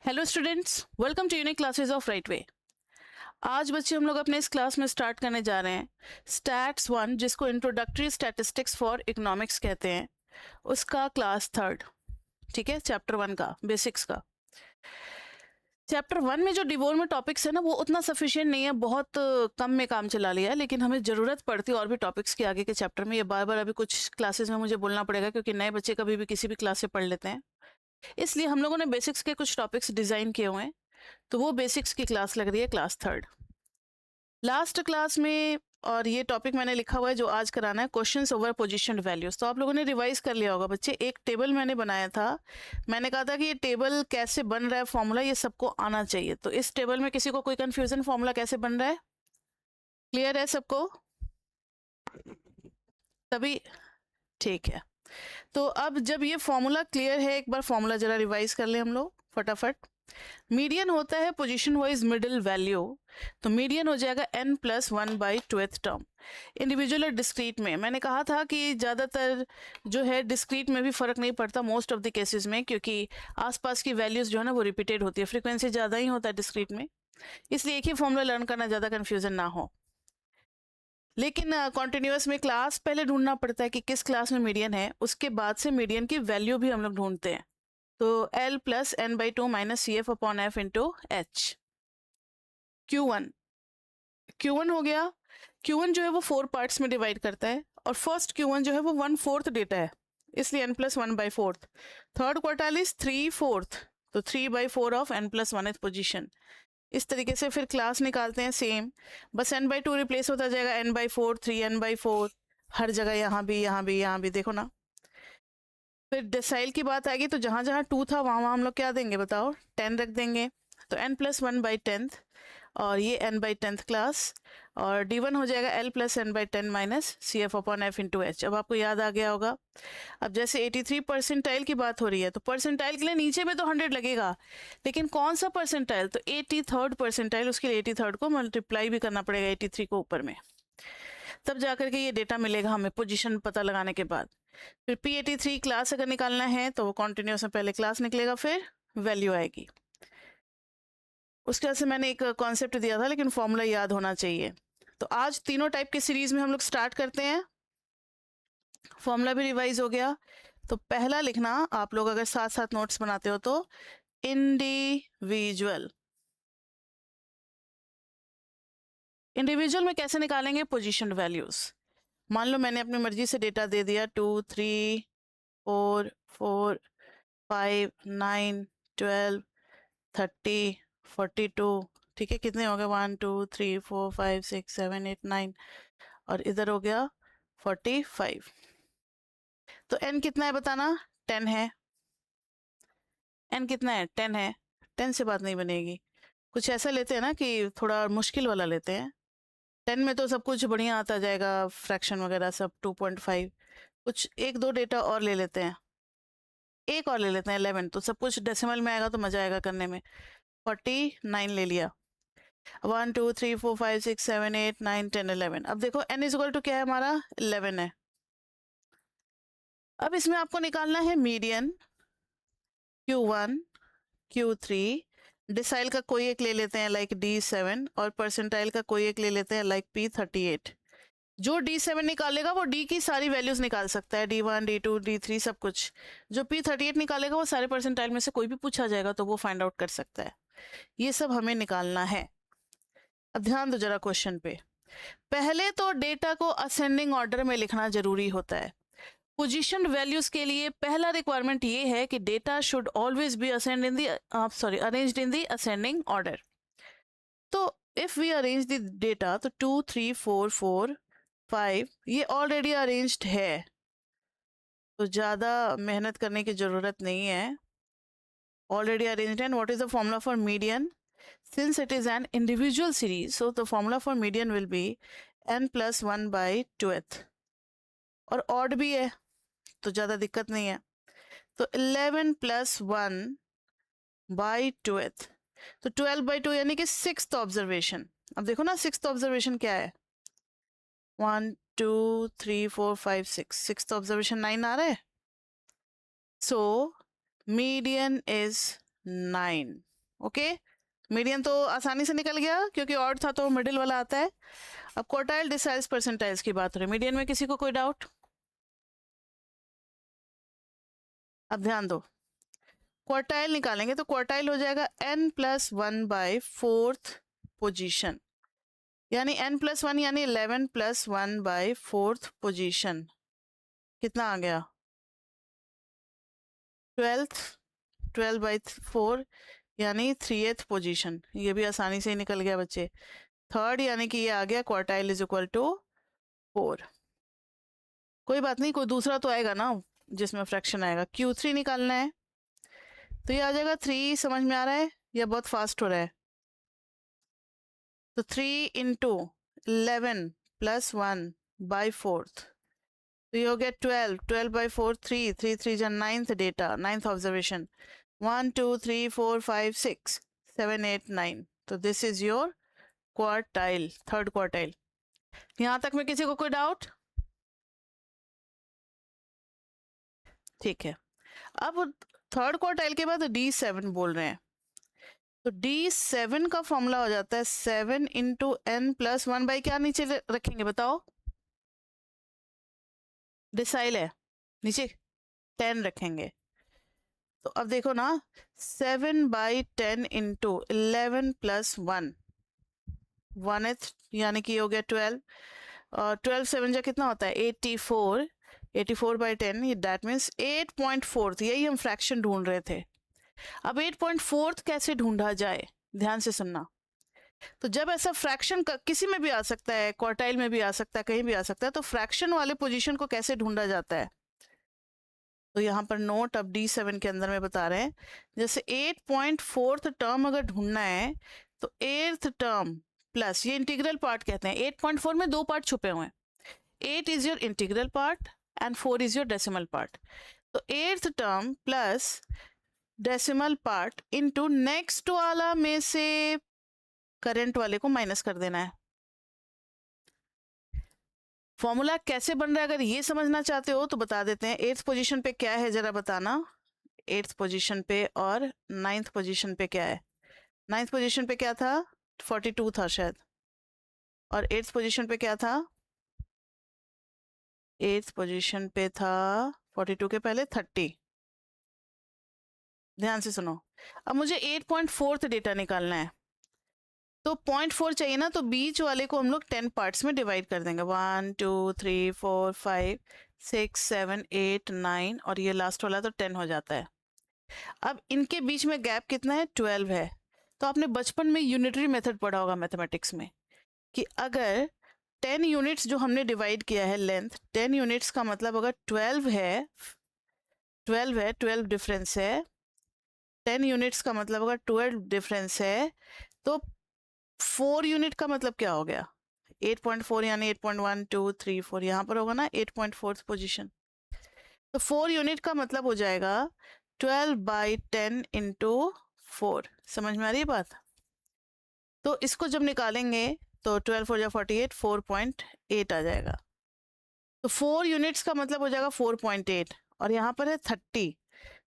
Hello students, welcome to unique classes of right way. आज बच्चे हम लोग अपने इस क्लास में स्टार्ट करने जा रहे हैं स्टैट्स 1, जिसको इंट्रोडक्टरी स्टैटिस्टिक्स फॉर इकोनॉमिक्स कहते हैं, उसका क्लास थर्ड। ठीक है, चैप्टर 1 का बेसिक्स का। चैप्टर 1 में जो डिवोर में टॉपिक्स है ना, वो उतना सफिशिएंट नहीं है, बहुत कम में काम चला लिया है, लेकिन हमें ज़रूरत पड़ती है और भी टॉपिक्स की आगे के चैप्टर में। ये बार बार अभी कुछ क्लासेस में मुझे बोलना पड़ेगा, क्योंकि नए बच्चे कभी भी किसी भी क्लास से पढ़ लेते हैं, इसलिए हम लोगों ने बेसिक्स के कुछ टॉपिक्स डिज़ाइन किए हुए हैं। तो वो बेसिक्स की क्लास लग रही है, क्लास थर्ड। लास्ट क्लास में और ये टॉपिक मैंने लिखा हुआ है जो आज कराना है, क्वेश्चंस ओवर पोजीशनड वैल्यूज। तो आप लोगों ने रिवाइज कर लिया होगा बच्चे। एक टेबल मैंने बनाया था, मैंने कहा था कि ये टेबल कैसे बन रहा है, फॉर्मूला ये सबको आना चाहिए। तो इस टेबल में किसी को कोई कंफ्यूजन, फॉर्मूला कैसे बन रहा है, क्लियर है सबको? तभी ठीक है। तो अब जब ये फॉर्मूला क्लियर है, एक बार फॉर्मूला जरा रिवाइज कर ले हम लोग फटाफट। मीडियन होता है पोजीशन वाइज मिडिल वैल्यू, तो मीडियन हो जाएगा n plus 1/2th term. Individual और डिस्क्रीट में मैंने कहा था कि ज़्यादातर जो है डिस्क्रीट में भी फ़र्क नहीं पड़ता मोस्ट ऑफ द केसेस में, क्योंकि आसपास की वैल्यूज़ जो है ना वो रिपीटेड होती है, फ्रीक्वेंसी ज़्यादा ही होता है डिस्क्रीट में, इसलिए एक ही फॉर्मूला लर्न करना, ज़्यादा कन्फ्यूजन ना हो। लेकिन कॉन्टिन्यूस में क्लास पहले ढूंढना पड़ता है कि किस क्लास में मीडियन है, उसके बाद से मीडियन की वैल्यू भी हम लोग ढूंढते हैं। तो L plus n/2 minus CF upon F into H। Q1 हो गया। Q1 जो है वो 4 पार्ट्स में डिवाइड करता है, और फर्स्ट Q1 जो है वो 1/4 डेटा है, इसलिए n+1/4। थर्ड क्वार्टाइल इज 3/4, तो 3/4 ऑफ n+1th पोजीशन। इस तरीके से फिर क्लास निकालते हैं सेम, बस n/2 रिप्लेस होता जाएगा, n/4, 3n/4, हर जगह, यहाँ भी यहाँ भी यहाँ भी, देखो ना। फिर डिसाइल की बात आएगी, तो जहाँ जहाँ 2 था वहाँ वहाँ हम लोग क्या देंगे बताओ, 10 रख देंगे, तो n+1/10, और ये n/10th क्लास, और d1 हो जाएगा L plus n/10 minus CF upon F into H। अब आपको याद आ गया होगा। अब जैसे 83 परसेंटाइल की बात हो रही है, तो परसेंटाइल के लिए नीचे में तो 100 लगेगा, लेकिन कौन सा परसेंटाइल, तो 83rd परसेंटाइल, उसके लिए 83rd को मल्टीप्लाई भी करना पड़ेगा 83 को ऊपर में, तब जाकर के ये डेटा मिलेगा हमें पोजीशन पता लगाने के बाद। फिर P83 क्लास अगर निकालना है तो वो कॉन्टिन्यूस में पहले क्लास निकलेगा, फिर वैल्यू आएगी। उसके बाद से मैंने एक कॉन्सेप्ट दिया था, लेकिन फॉर्मूला याद होना चाहिए। तो आज तीनों टाइप के सीरीज में हम लोग स्टार्ट करते हैं। फॉर्मूला भी रिवाइज हो गया। तो पहला लिखना आप लोग, अगर साथ साथ नोट्स बनाते हो, तो इंडिविजुअल। इंडिविजुअल में कैसे निकालेंगे पोजीशन वैल्यूज। मान लो मैंने अपनी मर्जी से डेटा दे दिया 2, 3, 4, 4, 5, 9, 12, 30, 42। ठीक है, कितने हो गए, 1, 2, 3, 4, 5, 6, 7, 8, 9, और इधर हो गया 45। तो n कितना है बताना, 10 है। n कितना है, 10 है। 10 से बात नहीं बनेगी, कुछ ऐसा लेते हैं ना कि थोड़ा मुश्किल वाला लेते हैं। 10 में तो सब कुछ बढ़िया आता जाएगा, फ्रैक्शन वगैरह सब, 2.5। कुछ एक दो डेटा और ले लेते हैं, एक और ले लेते हैं 11, तो सब कुछ डेसिमल में आएगा तो मजा आएगा करने में। 49 ले लिया, 1, 2, 3, 4, 5, 6, 7, 8, 9, 10, 11। अब देखो n इज इक्वल टू क्या है हमारा, 11 है। अब इसमें आपको निकालना है मीडियन, Q1, Q3, डिसाइल का कोई एक ले लेते हैं लाइक D7, और परसेंटाइल का कोई एक ले लेते हैं लाइक P38। जो D7 निकालेगा वो D की सारी वैल्यूज निकाल सकता है, D1, D2, D3 सब कुछ। जो P38 निकालेगा वो सारे परसेंटाइल में से कोई भी पूछा जाएगा तो वो फाइंड आउट कर सकता है। ये सब हमें निकालना है। अब ध्यान दो जरा क्वेश्चन पे। पहले तो डेटा को असेंडिंग ऑर्डर में लिखना जरूरी होता है। पोजीशन वैल्यूज के लिए पहला रिक्वायरमेंट ये है कि data should always be ascend in the arranged in the ascending order. तो if we arrange the data, तो 2, 3, 4, 4, 5 ये ऑलरेडी अरेंज्ड है, तो ज़्यादा मेहनत करने की ज़रूरत नहीं है, already arranged. And what is the formula for median, since it is an individual series, so the formula for median will be n+1/2th, और odd भी है तो ज़्यादा दिक्कत नहीं है, तो 11 + 1/2th, तो 12/2 यानी कि 6th ऑब्जर्वेशन। अब देखो ना 6th ऑब्जर्वेशन क्या है, 1, 2, 3, 4, 5, 6, 6th ऑब्जर्वेशन 9 आ रहा है। So median is 9। Okay, median तो आसानी से निकल गया क्योंकि ऑड था तो मिडिल वाला आता है। अब क्वार्टाइल डिसाइल्स परसेंटाइल्स की बात हो रही है। मीडियन में किसी को कोई डाउट? अब ध्यान दो, क्वार्टाइल निकालेंगे तो क्वार्टाइल हो जाएगा n+1/4 पोजीशन, यानी n+1 यानी 11+1/4 पोजीशन। कितना आ गया? 12/4 यानी 3th पोजीशन। ये भी आसानी से ही निकल गया बच्चे। थर्ड यानी कि ये आ गया क्वार्टाइल इज इक्वल टू 4। कोई बात नहीं, कोई दूसरा तो आएगा ना जिसमें फ्रैक्शन आएगा। Q3 निकालना है तो ये आ जाएगा 3। समझ में आ रहा है या बहुत फास्ट हो रहा है? तो 3 इंटू 11+1/4 तो ये हो गया 12। 12/4 3 3 3 जा 9th डेटा, 9th ऑब्जर्वेशन। 1 2 3 4 5 6 7 8 9। तो this is your quartile, third quartile. यहां तक में किसी को कोई डाउट? ठीक है, अब थर्ड क्वार्टाइल के बाद D7 बोल रहे हैं। तो D7 का फॉर्मूला हो जाता है 7 इंटू n+1 क्या नीचे रखेंगे बताओ? डिसाइल है, नीचे 10 रखेंगे। तो अब देखो ना, 7/10 इंटू 11+1 1th यानी कि हो गया 12। और 12 7 जा कितना होता है? 84। 84/10 ये दैट मीन्स 8.4। यही हम फ्रैक्शन ढूंढ रहे थे। अब 8.4 कैसे ढूंढा जाए, ध्यान से सुनना। तो जब ऐसा फ्रैक्शन किसी में भी आ सकता है, क्वार्टाइल में भी आ सकता है, कहीं भी आ सकता है, तो फ्रैक्शन वाले पोजीशन को कैसे ढूंढा जाता है? तो यहाँ पर नोट अब D7 के अंदर में बता रहे हैं, जैसे 8.4th टर्म अगर ढूंढना है तो 8th टर्म प्लस ये इंटीग्रल पार्ट कहते हैं। 8.4 में दो पार्ट छुपे हुए हैं। 8 is your integral part and 4 is your decimal part. तो 8th term plus decimal part into next वाला में से करंट वाले को माइनस कर देना है। फॉर्मूला कैसे बन रहा है अगर ये समझना चाहते हो तो बता देते हैं। 8th पोजीशन पे क्या है जरा बताना। 8th पोजीशन पे और 9th पोजीशन पे क्या है? 9th पोजीशन पे क्या था? 42 था शायद। और 8th पोजीशन पे क्या था? 8th पोजीशन पे था 42 के पहले 30। ध्यान से सुनो, अब मुझे 8.4th डेटा निकालना है तो 0.4 चाहिए ना, तो बीच वाले को हम लोग 10 पार्ट्स में डिवाइड कर देंगे। 1 2 3 4 5 6 7 8 9 और ये लास्ट वाला तो 10 हो जाता है। अब इनके बीच में गैप कितना है? 12 है। तो आपने बचपन में यूनिटरी मेथड पढ़ा होगा मैथमेटिक्स में कि अगर 10 यूनिट्स जो हमने डिवाइड किया है लेंथ, 10 यूनिट्स का मतलब अगर 12 है, 12 डिफरेंस है, 10 यूनिट्स का मतलब अगर 12 डिफरेंस है तो 4 यूनिट का मतलब क्या हो गया? 8.4 यानी 8.1 2 3 4 यहाँ पर होगा ना 8.4 पोजीशन। तो 4 यूनिट का मतलब हो जाएगा 12/10 इंटू 4। समझ में आ रही है बात? तो इसको जब निकालेंगे तो 12 4 जा 48, 4.8 आ जाएगा। तो 4 यूनिट्स का मतलब हो जाएगा 4.8 और यहाँ पर है 30।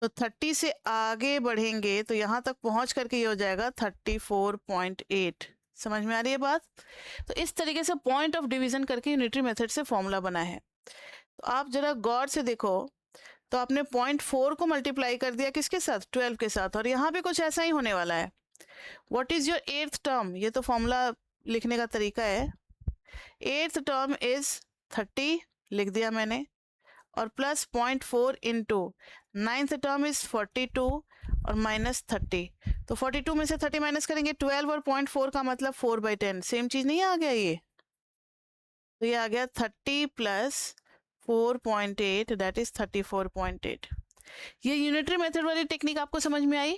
तो 30 से आगे बढ़ेंगे तो यहाँ तक पहुँच करके ये हो जाएगा 34.8। समझ में आ रही है बात? तो इस तरीके से पॉइंट ऑफ डिवीजन करके यूनिटरी मेथड से फॉर्मूला बना है। तो आप जरा गौर से देखो, तो आपने 0.4 को मल्टीप्लाई कर दिया किसके साथ? 12 के साथ। और यहाँ भी कुछ ऐसा ही होने वाला है। What is your 8th term? ये तो फॉर्मूला लिखने का तरीका है। 8th टर्म इज 30 लिख दिया मैंने, और plus 0.4 into 9th term is 42 और माइनस 30। तो 42 में से 30 माइनस करेंगे 12 और 0.4 का मतलब 4/10। सेम चीज नहीं आ गया ये? तो ये आ गया 30 प्लस 4.8 दैट इज 34.8। ये यूनिटरी मेथड वाली टेक्निक आपको समझ में आई?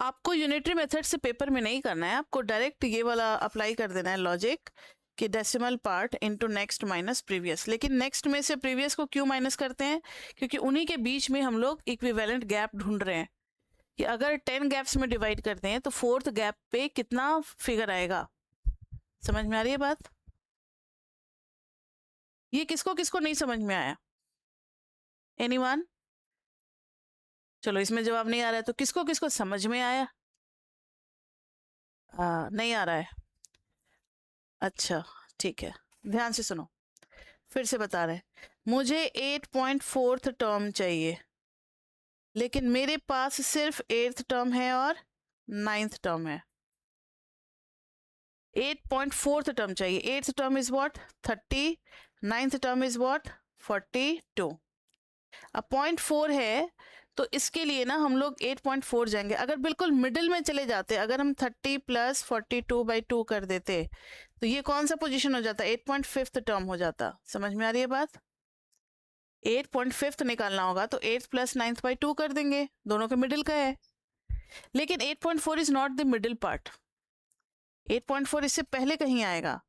आपको यूनिटरी मेथड से पेपर में नहीं करना है, आपको डायरेक्ट ये वाला अप्लाई कर देना है लॉजिक कि decimal part into next minus previous. लेकिन नेक्स्ट में से प्रीवियस को क्यों माइनस करते हैं? क्योंकि उन्हीं के बीच में हम लोग इक्विवेलेंट गैप ढूंढ रहे हैं कि अगर 10 गैप्स में डिवाइड करते हैं तो 4th गैप पे कितना फिगर आएगा। समझ में आ रही है बात? ये किसको किसको नहीं समझ में आया? एनीवन? चलो इसमें जवाब नहीं आ रहा है तो किसको किसको समझ में आया? नहीं आ रहा है। अच्छा ठीक है, ध्यान से सुनो, फिर से बता रहे हैं। मुझे 8.4th टर्म चाहिए, लेकिन मेरे पास सिर्फ 8th टर्म है और 9th टर्म है। 8.4th टर्म चाहिए। 8th term is what? 30। 9th term is what? 42। अब 0.4 है तो इसके लिए ना हम लोग 8.4 जाएंगे। अगर बिल्कुल मिडिल में चले जाते, अगर हम 30 प्लस 42/2 कर देते तो ये कौन सा पोजीशन हो जाता? 8.5th टर्म हो जाता। समझ में आ रही है बात? 8.5th निकालना होगा तो 8 प्लस 9/2 कर देंगे, दोनों के मिडिल का है। लेकिन 8.4 is not the middle part. 8.4 इससे पहले कहीं आएगा।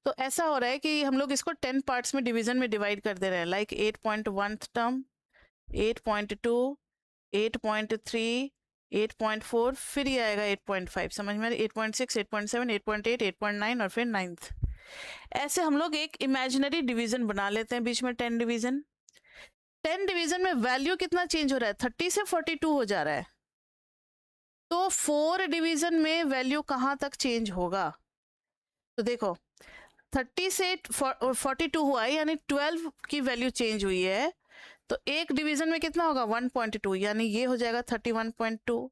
तो ऐसा हो रहा है कि हम लोग इसको 10 पार्ट्स में डिवीजन में डिवाइड कर दे रहे हैं, लाइक 8.1th टर्म, 8.2, 8.3, 8.4, फिर ये आएगा 8.5। समझ में? 8.6, 8.7, 8.8, 8.9 और फिर 9th। ऐसे हम लोग एक इमेजिनरी डिवीजन बना लेते हैं बीच में, 10 डिवीजन। 10 डिवीजन में वैल्यू कितना चेंज हो रहा है? 30 से 42 हो जा रहा है। तो 4 डिवीजन में वैल्यू कहां तक चेंज होगा? तो देखो 30 से 42 हुआ है, यानी 12 की वैल्यू चेंज हुई है। तो एक डिवीजन में कितना होगा? 1.2, यानी ये हो जाएगा 31.2।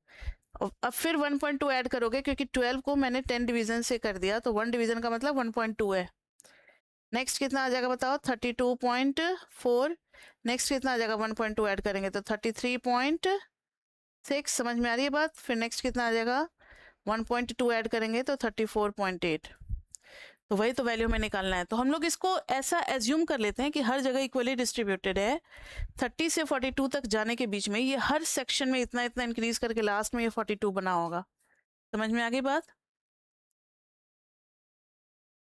अब फिर 1.2 ऐड करोगे, क्योंकि 12 को मैंने 10 डिवीजन से कर दिया, तो 1 डिवीजन का मतलब 1.2 है। नेक्स्ट कितना आ जाएगा बताओ? 32.4। नेक्स्ट कितना आ जाएगा? 1.2 ऐड करेंगे तो 33.6। समझ में आ रही है बात? फिर नेक्स्ट कितना आ जाएगा? 1.2 ऐड करेंगे तो 34.8। तो वही तो वैल्यू में निकालना है। तो हम लोग इसको ऐसा एज्यूम कर लेते हैं कि हर जगह इक्वली डिस्ट्रीब्यूटेड है। 30 से 42 तक जाने के बीच में ये हर सेक्शन में इतना इतना इंक्रीज करके लास्ट में ये 42 बना होगा। समझ में आ गई बात?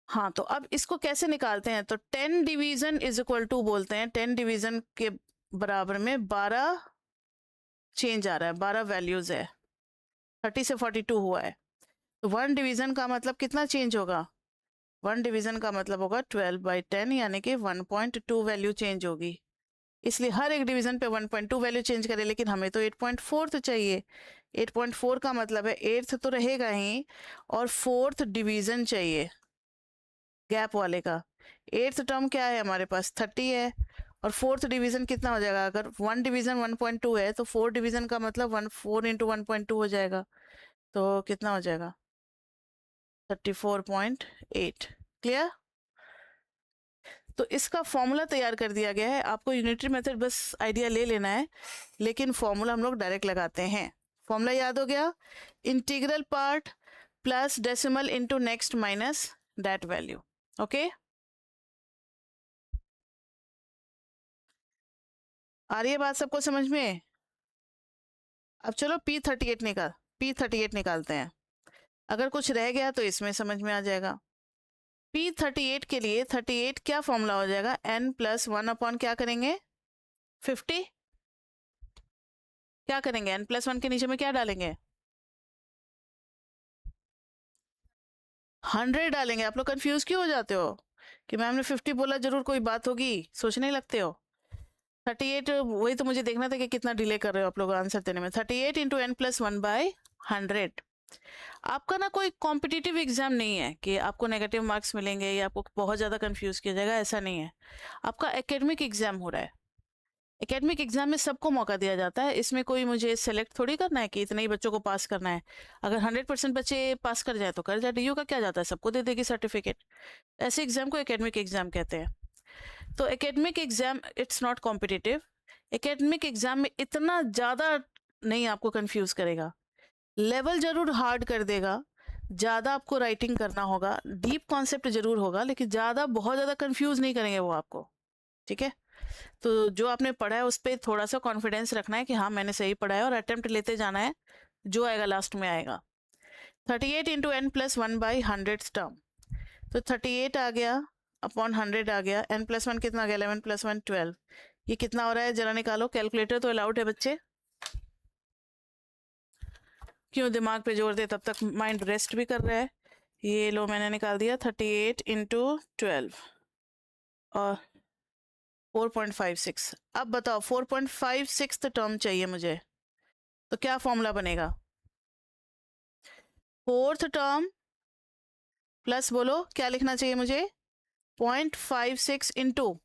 हाँ, तो अब इसको कैसे निकालते हैं? तो 10 डिवीजन इज इक्वल टू बोलते हैं, 10 डिवीजन के बराबर में 12 चेंज आ रहा है, 12 वैल्यूज है। 30 से 42 हुआ है, तो 1 डिवीजन का मतलब कितना चेंज होगा? 1 डिवीजन का मतलब होगा 12/10, यानी कि 1.2 वैल्यू चेंज होगी। इसलिए हर एक डिवीजन पे 1.2 वैल्यू चेंज करे, लेकिन हमें तो 8.4 तो चाहिए। 8.4 का मतलब है 8th तो रहेगा ही, और 4th डिवीजन चाहिए गैप वाले का। 8th टर्म क्या है हमारे पास? 30 है, और 4th डिवीजन कितना हो जाएगा? अगर 1 डिवीजन 1.2 है तो 4 डिवीजन का मतलब 4 इंटू 1.2 हो जाएगा, तो कितना हो जाएगा? 34.8। क्लियर? तो इसका फॉर्मूला तैयार कर दिया गया है। आपको यूनिटरी मेथड बस आइडिया ले लेना है, लेकिन फॉर्मूला हम लोग डायरेक्ट लगाते हैं। फॉर्मूला याद हो गया? Integral part plus decimal into next minus that value. Okay, आ रही है बात सबको समझ में? अब चलो P38 निकालते हैं। अगर कुछ रह गया तो इसमें समझ में आ जाएगा। P38 के लिए 38 क्या फॉर्मूला हो जाएगा? n+1 अपॉन क्या करेंगे? 50। क्या करेंगे? n+1 के नीचे में क्या डालेंगे? 100 डालेंगे। आप लोग कंफ्यूज क्यों हो जाते हो कि मैम ने 50 बोला, जरूर कोई बात होगी, सोचने लगते हो। 38, वही तो मुझे देखना था कि कितना डिले कर रहे हो आप लोग आंसर देने में। 38 इंटू n+1/100। आपका ना कोई कॉम्पिटिटिव एग्जाम नहीं है कि आपको नेगेटिव मार्क्स मिलेंगे या आपको बहुत ज़्यादा कंफ्यूज किया जाएगा, ऐसा नहीं है। आपका एकेडमिक एग्जाम हो रहा है। एकेडमिक एग्जाम में सबको मौका दिया जाता है। इसमें कोई मुझे सेलेक्ट थोड़ी करना है कि इतने ही बच्चों को पास करना है। अगर 100% बच्चे पास कर जाए तो कर जाए, डीयू का क्या जाता है, सबको दे देगी सर्टिफिकेट। ऐसे एग्जाम को एकेडमिक एग्जाम कहते हैं। तो academic exam it's not competitive. Academic exam में इतना ज़्यादा नहीं आपको कंफ्यूज करेगा, लेवल जरूर हार्ड कर देगा, ज़्यादा आपको राइटिंग करना होगा, डीप कॉन्सेप्ट जरूर होगा, लेकिन ज़्यादा बहुत ज़्यादा कंफ्यूज नहीं करेंगे वो आपको। ठीक है? तो जो आपने पढ़ा है उस पर थोड़ा सा कॉन्फिडेंस रखना है कि हाँ मैंने सही पढ़ा है, और अटेम्प्ट लेते जाना है, जो आएगा लास्ट में आएगा। 38 इंटू n+1/100 टर्म, तो 38 आ गया अपॉन 100 आ गया। n+1 कितना आ गया? 11 + 1 12। ये कितना हो रहा है जरा निकालो। कैलकुलेटर तो अलाउड है बच्चे, क्यों दिमाग पे जोर दे, तब तक माइंड रेस्ट भी कर रहा है। ये लो मैंने निकाल दिया। 38 इंटू 12 और 4.56। अब बताओ 4.56 टर्म चाहिए मुझे। तो क्या फॉर्मूला बनेगा? फोर्थ टर्म प्लस, बोलो क्या लिखना चाहिए मुझे? 0.56 इंटू,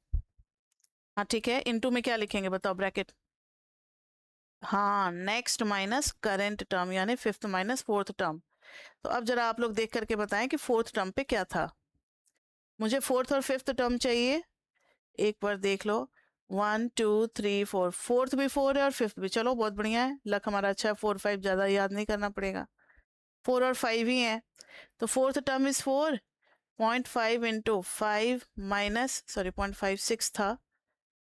हाँ ठीक है, इंटू में क्या लिखेंगे बताओ, ब्रैकेट, हाँ नेक्स्ट माइनस करेंट टर्म, यानी फिफ्थ माइनस फोर्थ टर्म। तो अब जरा आप लोग देख करके बताएं कि फोर्थ टर्म पे क्या था। मुझे फोर्थ और फिफ्थ टर्म चाहिए, एक बार देख लो। 1 2 3 4, फोर्थ भी 4 है और फिफ्थ भी, चलो बहुत बढ़िया है, लक हमारा अच्छा है, 4 5 ज़्यादा याद नहीं करना पड़ेगा, 4 और 5 ही है। तो fourth term is 4, 0.5 into 5 minus, sorry 0.56 था,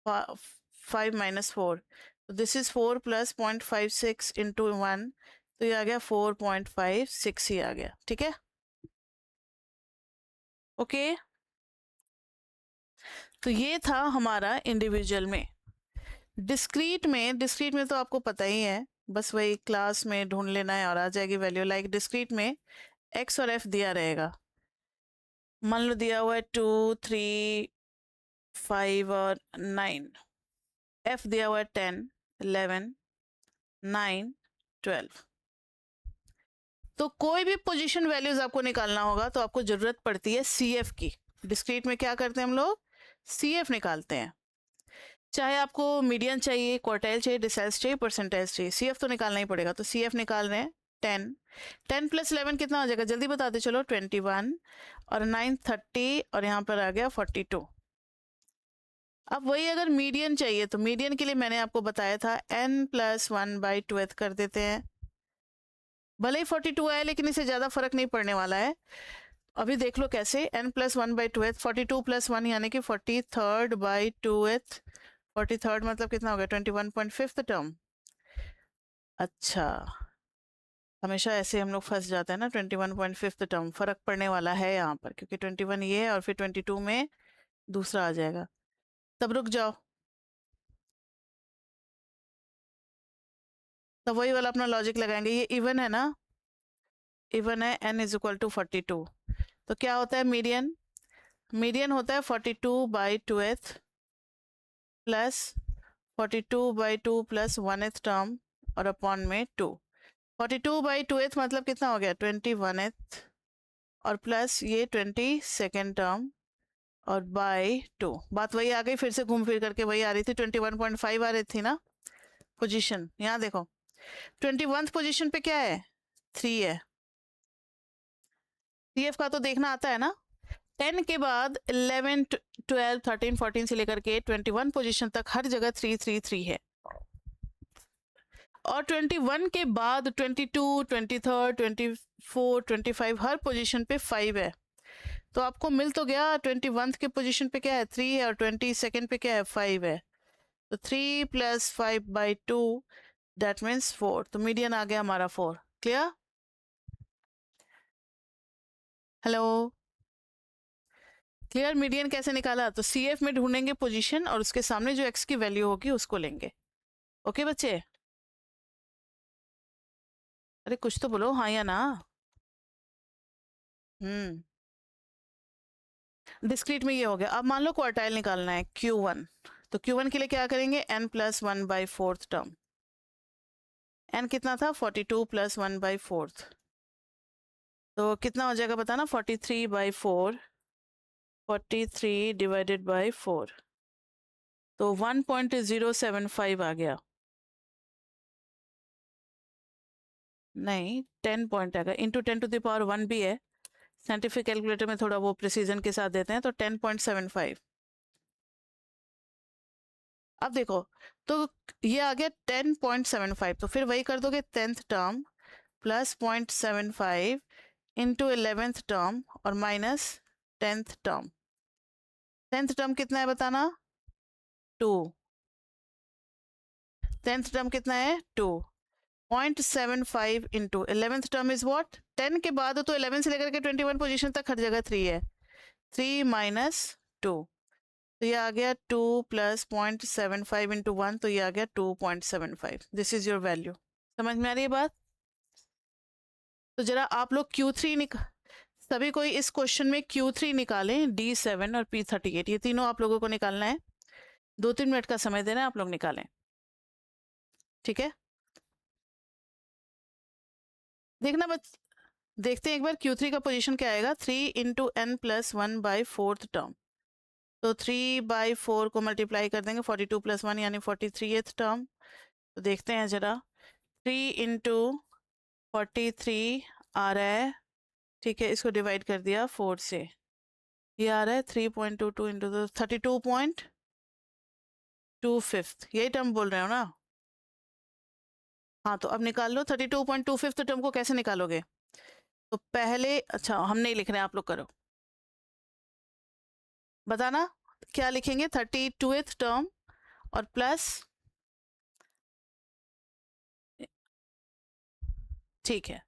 5 माइनस 4, तो दिस इज 4 प्लस 0.56 इंटू 1, तो ये आ गया 4.56 ही आ गया, ठीक है, ओके। तो ये था हमारा इंडिविजुअल में। डिस्क्रीट में तो आपको पता ही है, बस वही क्लास में ढूंढ लेना है और आ जाएगी वैल्यू। लाइक डिस्क्रीट में एक्स और एफ दिया रहेगा, मान लो दिया हुआ है 2 3 5 और 9, एफ दिया हुआ है 10 11 9 12। तो कोई भी पोजीशन वैल्यूज आपको निकालना होगा तो आपको जरूरत पड़ती है सीएफ की। डिस्क्रीट में क्या करते हैं हम लोग? सीएफ निकालते हैं। चाहे आपको मीडियन चाहिए, क्वार्टाइल चाहिए, डिसाइल्स चाहिए, परसेंटाइज चाहिए, सीएफ तो निकालना ही पड़ेगा। तो सीएफ निकाल रहे हैं 10, 10 प्लस 11 कितना हो जाएगा, जल्दी बताते चलो, 21 और 9 30 और यहाँ पर आ गया 42। अब वही अगर मीडियन चाहिए तो मीडियन के लिए मैंने आपको बताया था n+1/2 कर देते हैं। भले ही 42 आया लेकिन इससे ज़्यादा फर्क नहीं पड़ने वाला है। अभी देख लो कैसे, n+1/2, 42 + 1 यानी कि 43/2, 43 मतलब कितना हो गया, 21.5 टर्म। अच्छा, हमेशा ऐसे हम लोग फंस जाते हैं ना, 21.5 टर्म फर्क पड़ने वाला है यहाँ पर, क्योंकि 21 ये है और फिर 22 में दूसरा आ जाएगा, तब रुक जाओ। तो वही वाला अपना लॉजिक लगाएंगे, ये इवन है ना, इवन है, n = 42। तो क्या होता है मीडियन? मीडियन होता है 42/2 प्लस 42/2 प्लस 1th टर्म और अपॉन में 2। 42/2 मतलब कितना हो गया, 21th और प्लस ये 22nd टर्म और बाय 2। बात वही आ गई, फिर से घूम फिर करके वही आ रही थी, 21.5 आ रही थी ना पोजीशन। यहाँ देखो 21th पोजीशन पे क्या है, 3 है। सीएफ का तो देखना आता है ना। 10 के बाद 11 12 13 14 से लेकर के 21 पोजीशन तक हर जगह 3 3 3 है, और 21 के बाद 22 23 24 25 हर पोजीशन पे 5 है। तो आपको मिल तो गया, 21 के पोजीशन पे क्या है, 3 है, और 22nd पे क्या है, 5 है। तो 3 + 5/2 दैट मीन्स 4। तो मीडियन आ गया हमारा 4। क्लियर? Hello, clear? मीडियन कैसे निकाला? तो सीएफ में ढूंढेंगे पोजीशन और उसके सामने जो एक्स की वैल्यू होगी उसको लेंगे। ओके बच्चे? अरे कुछ तो बोलो, हाँ या ना। डिस्क्रीट में ये हो गया। अब मान लो क्वार्टाइल निकालना है Q1, तो Q1 के लिए क्या करेंगे, n+1/4 टर्म। n कितना था, 42 + 1/4, तो कितना हो जाएगा बताना, 43/4, 43 डिवाइडेड बाई 4, तो 1.075 आ गया। नहीं, 10 पॉइंट आएगा, इंटू 10⁻1 भी है, साइंटिफिक कैलकुलेटर में थोड़ा वो प्रिसीजन के साथ देते हैं, तो 10.75। अब देखो, तो ये आ गया 10.75, तो फिर वही कर दोगे 10th term plus 0.75 into 11th term और minus 10th term. 10th term कितना है बताना, 2। 10th टर्म कितना है, 2। 0.75 into 11th term is what, 10 के बाद तो 11 से लेकर के 21 पोजीशन तक हर जगह 3 है, 3 माइनस 2, तो ये आ गया 2 + 0.75 इंटू 1, तो ये आ गया 2.75। This is your value. समझ में आ रही है बात? तो जरा आप लोग सभी कोई इस क्वेश्चन में Q3 निकालें, D7 और P38, ये तीनों आप लोगों को निकालना है। 2-3 मिनट का समय देना है, आप लोग निकालें, ठीक है? देखना देखते हैं एक बार Q3 का पोजीशन क्या आएगा, 3 इंटू एन प्लस 1/4 टर्म। तो 3/4 को मल्टीप्लाई कर देंगे, 42 + 1 यानी 43th टर्म। तो देखते हैं जरा, 3 इंटू 43 आ रहा है, ठीक है, इसको डिवाइड कर दिया 4 से, ये आ रहा है 3.22 इंटू 32.25, यही टर्म बोल रहे हो ना? हाँ, तो अब निकाल लो 32.25 टर्म को कैसे निकालोगे? तो पहले, अच्छा हम नहीं लिख रहे हैं, आप लोग करो, बताना क्या लिखेंगे। 32th टर्म और प्लस, ठीक है,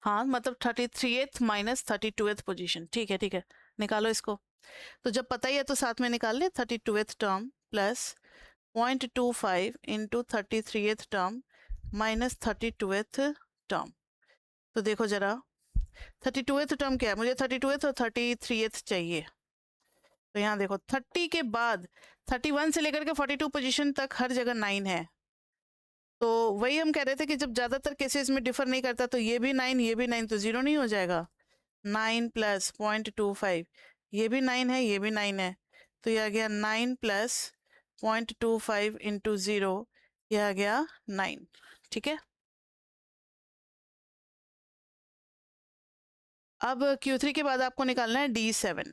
हाँ मतलब 33th माइनस 32th पोजीशन, ठीक है ठीक है, निकालो इसको। तो जब पता ही है तो साथ में निकाल ले, 32th term plus 0.25 into 33th term minus 32th term. तो देखो जरा, 32th टर्म क्या है, मुझे 32th और 33th चाहिए। तो यहाँ देखो 30 के बाद 31 से लेकर के 42 पोजीशन तक हर जगह 9 है। तो वही हम कह रहे थे कि जब ज्यादातर केसेस में डिफर नहीं करता तो ये भी 9 ये भी 9, तो जीरो नहीं हो जाएगा। 9 प्लस 0.25, ये भी 9 है ये भी 9 है, तो ये आ गया 9 प्लस 0.25 इंटू 0, ये आ गया 9, ठीक है। अब Q3 के बाद आपको निकालना है D7।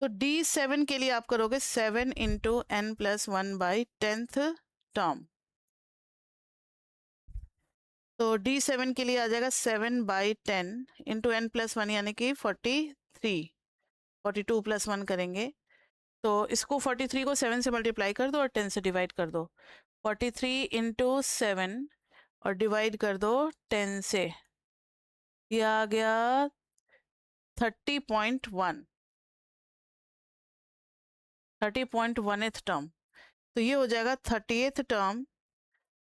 तो D7 के लिए आप करोगे 7 into N plus 1/10th term. तो D7 के लिए आ जाएगा 7/10 इंटू एन प्लस 1 यानी कि 43, 42 + 1 करेंगे, तो इसको 43 को 7 से मल्टीप्लाई कर दो और 10 से डिवाइड कर दो। 43 इंटू 7 और डिवाइड कर दो 10 से, ये आ गया 30.1, 30.1th टर्म। तो ये हो जाएगा 30th term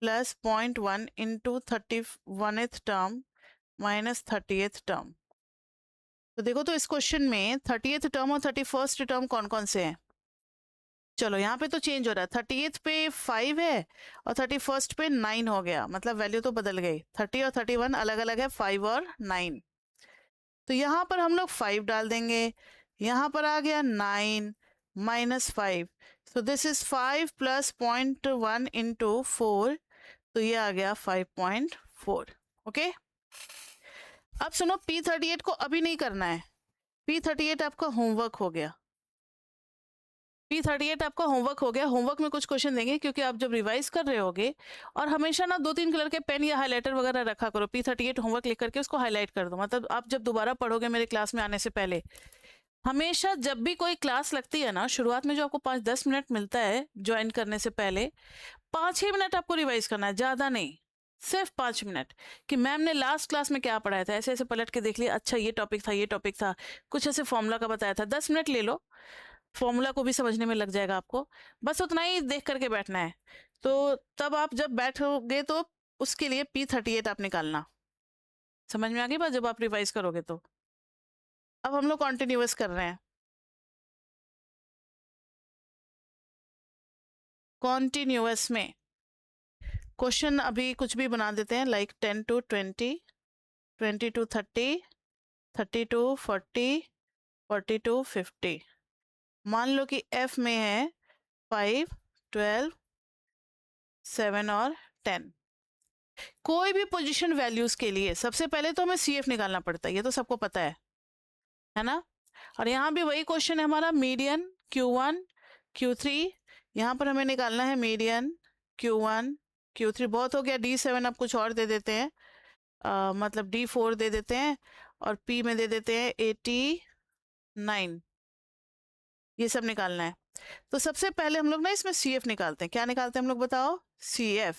plus 0.1 into 31th term minus 30th term. तो देखो, तो इस क्वेश्चन में 30th टर्म और 31st टर्म कौन कौन से हैं? चलो यहाँ पे तो चेंज हो रहा है, 30th पे 5 है और 31st पे 9 हो गया, मतलब वैल्यू तो बदल गई। 30 और 31 अलग अलग है, 5 और 9। तो यहाँ पर हम लोग 5 डाल देंगे, यहाँ पर आ गया 9 माइनस 5, तो दिस इज 5 प्लस 0.1 इंटू 4, तो ये आ गया 5.4। ओके, अब सुनो, P38 को अभी नहीं करना है, P38 आपका होमवर्क हो गया। P38 आपका होमवर्क हो गया। होमवर्क में कुछ क्वेश्चन देंगे, क्योंकि आप जब रिवाइज कर रहे होगे, और हमेशा ना 2-3 कलर के पेन या हाइलाइटर वगैरह रखा करो। P38 होमवर्क लिख करके उसको हाईलाइट कर दो, मतलब आप जब दोबारा पढ़ोगे मेरे क्लास में आने से पहले, हमेशा जब भी कोई क्लास लगती है ना, शुरुआत में जो आपको 5-10 मिनट मिलता है ज्वाइन करने से पहले, 5-6 मिनट आपको रिवाइज करना है, ज्यादा नहीं, सिर्फ 5 मिनट, कि मैम ने लास्ट क्लास में क्या पढ़ाया था, ऐसे ऐसे पलट के देख लिया, अच्छा ये टॉपिक था ये टॉपिक था, कुछ ऐसे फॉर्मूला का बताया था, 10 मिनट ले लो, फॉर्मूला को भी समझने में लग जाएगा आपको, बस उतना ही देख करके बैठना है। तो तब आप जब बैठोगे तो उसके लिए P38 आप निकालना, समझ में आ गई बात, जब आप रिवाइज करोगे तो। अब हम लोग कॉन्टिन्यूअस कर रहे हैं, कॉन्टिन्यूअस में क्वेश्चन अभी कुछ भी बना देते हैं, like 10 to 20, 20 to 30, 30 to 40, 40 to 50। मान लो कि F में है 5, 12, 7 और 10। कोई भी पोजीशन वैल्यूज के लिए सबसे पहले तो हमें CF निकालना पड़ता है, ये तो सबको पता है ना। और यहाँ भी वही क्वेश्चन है हमारा, मीडियन Q1 Q3, यहाँ पर हमें निकालना है मीडियन Q1 Q3। बहुत हो गया, D7 अब कुछ और दे देते हैं, मतलब D4 दे देते हैं, और P में दे देते हैं 89, ये सब निकालना है। तो सबसे पहले हम लोग ना इसमें CF निकालते हैं। क्या निकालते हैं हम लोग, बताओ? CF।